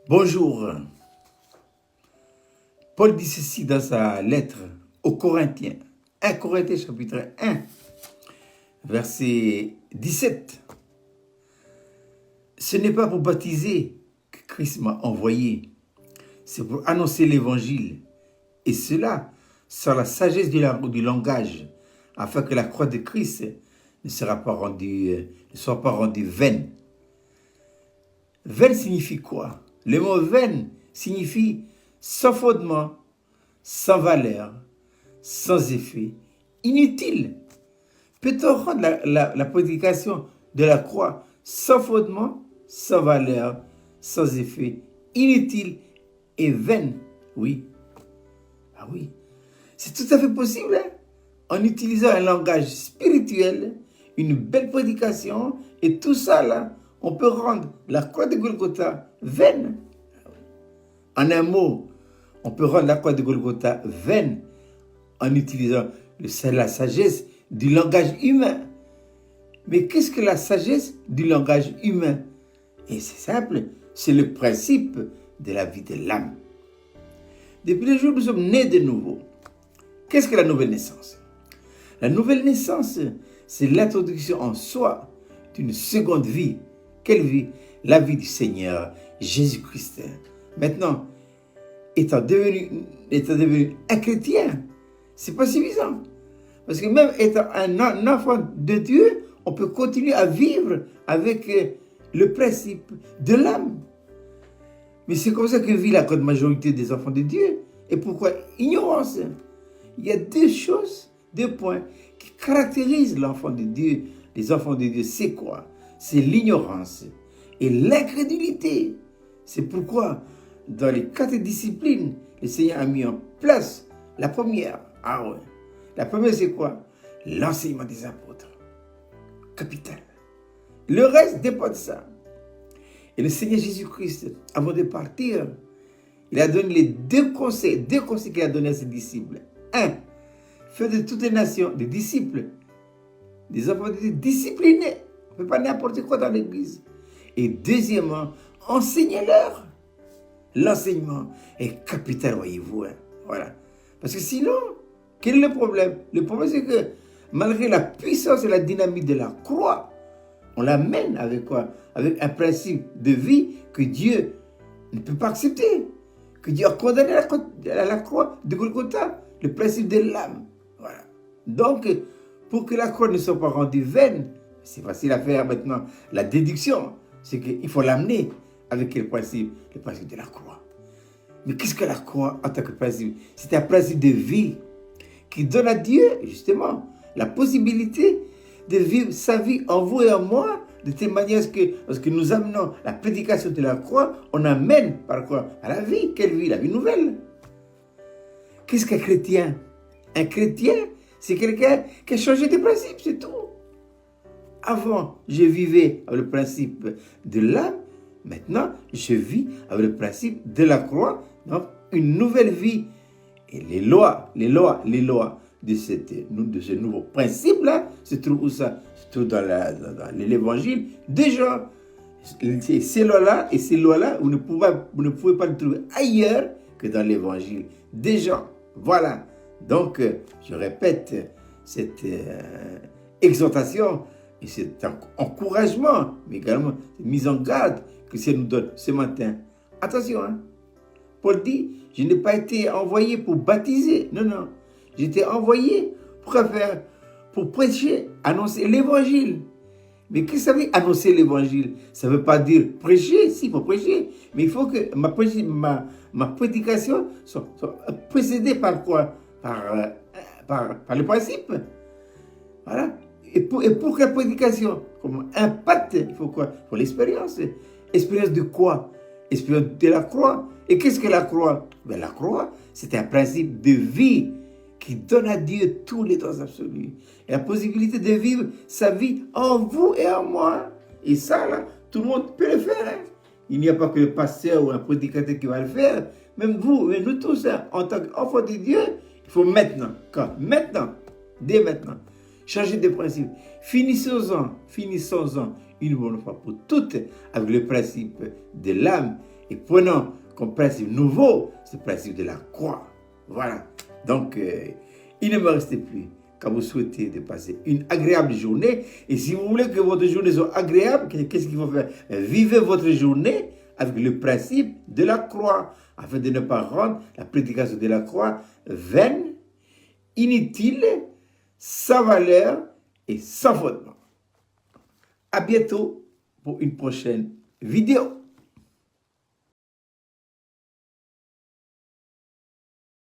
Bonjour. Paul dit ceci dans sa lettre aux Corinthiens. 1 Corinthiens chapitre 1, verset 17. Ce n'est pas pour baptiser que Christ m'a envoyé, c'est pour annoncer l'évangile. Et cela sans la sagesse du langage, afin que la croix de Christ ne soit pas rendue vaine. Vaine signifie quoi? Le mot vaine signifie sans fondement, sans valeur, sans effet, inutile. Peut-on rendre la prédication de la croix sans fondement, sans valeur, sans effet, inutile et vaine? Oui. Ah oui. C'est tout à fait possible, hein? En utilisant un langage spirituel, une belle prédication, et tout ça là, on peut rendre la croix de Golgotha vaine. En un mot, on peut rendre la croix de Golgotha vaine en utilisant la sagesse du langage humain. Mais qu'est-ce que la sagesse du langage humain? Et c'est simple, c'est le principe de la vie de l'âme. Depuis le jour où nous sommes nés de nouveau, qu'est-ce que la nouvelle naissance? La nouvelle naissance, c'est l'introduction en soi d'une seconde vie. Quelle vie? La vie du Seigneur Jésus-Christ. Maintenant, étant devenu un chrétien, c'est pas suffisant. Parce que même étant un enfant de Dieu, on peut continuer à vivre avec le principe de l'âme. Mais c'est comme ça que vit la grande majorité des enfants de Dieu. Et pourquoi? Ignorance. Il y a deux points qui caractérisent l'enfant de Dieu. Les enfants de Dieu, c'est quoi? C'est l'ignorance et l'incrédulité. C'est pourquoi, dans les 4 disciplines, le Seigneur a mis en place la première. Ah ouais. La première, c'est quoi? L'enseignement des apôtres. Capital. Le reste dépend de ça. Et le Seigneur Jésus-Christ, avant de partir, il a donné les deux conseils qu'il a donnés à ses disciples. 1. Faire de toutes les nations des disciples, des enfants de Dieu disciplinés. On ne fait pas n'importe quoi dans l'église. Et deuxièmement, enseignez-leur. L'enseignement est capital, voyez-vous. Hein. Voilà. Parce que sinon, quel est le problème? Le problème, c'est que malgré la puissance et la dynamique de la croix, on l'amène avec quoi? Avec un principe de vie que Dieu ne peut pas accepter. Que Dieu a condamné à la croix de Golgotha, le principe de l'âme. Voilà. Donc, pour que la croix ne soit pas rendue vaine, c'est facile à faire maintenant. La déduction, c'est qu'il faut l'amener avec quel principe? Le principe de la croix. Mais qu'est-ce que la croix en tant que principe? C'est un principe de vie qui donne à Dieu, justement, la possibilité de vivre sa vie en vous et en moi, de telle manière que, lorsque nous amenons la prédication de la croix, on amène par quoi? À la vie. Quelle vie? La vie nouvelle. Qu'est-ce qu'un chrétien? Un chrétien, c'est quelqu'un qui a changé de principe, c'est tout. Avant, je vivais avec le principe de l'âme. Maintenant, je vis avec le principe de la croix. Donc, une nouvelle vie. Et les lois de ce nouveau principe-là se trouvent où ça? Se trouvent dans l'évangile. Déjà, ces lois-là, vous ne pouvez pas les trouver ailleurs que dans l'évangile. Déjà, voilà. Donc, je répète cette exhortation et cet encouragement, mais également cette mise en garde que ça nous donne ce matin. Attention, hein. Paul dit, je n'ai pas été envoyé pour baptiser. Non. J'ai été envoyé pour faire? Pour prêcher, annoncer l'évangile. Mais qu'est-ce que ça veut dire annoncer l'évangile? Ça ne veut pas dire prêcher, si, il faut prêcher. Mais il faut que ma prédication soit précédée par quoi? Par le principe. Voilà. Et pour que la prédication comme impacte, il faut quoi? Il faut l'expérience. Expérience de quoi? Expérience de la croix. Et qu'est-ce que la croix? Ben, la croix, c'est un principe de vie qui donne à Dieu tous les droits absolus. Et la possibilité de vivre sa vie en vous et en moi. Et ça, là, tout le monde peut le faire. Hein? Il n'y a pas que le pasteur ou un prédicateur qui va le faire. Même vous, mais nous tous, hein, en tant qu'enfants de Dieu, il faut maintenant, dès maintenant, changer de principe. Finissons-en une bonne fois pour toutes avec le principe de l'âme et prenons comme principe nouveau ce principe de la croix. Voilà. Donc, il ne me reste plus qu'à vous souhaiter de passer une agréable journée. Et si vous voulez que votre journée soit agréable, qu'est-ce qu'il faut faire? Vivez votre journée avec le principe de la croix, afin de ne pas rendre la prédication de la croix vaine, inutile, sans valeur et sans fondement. À bientôt pour une prochaine vidéo.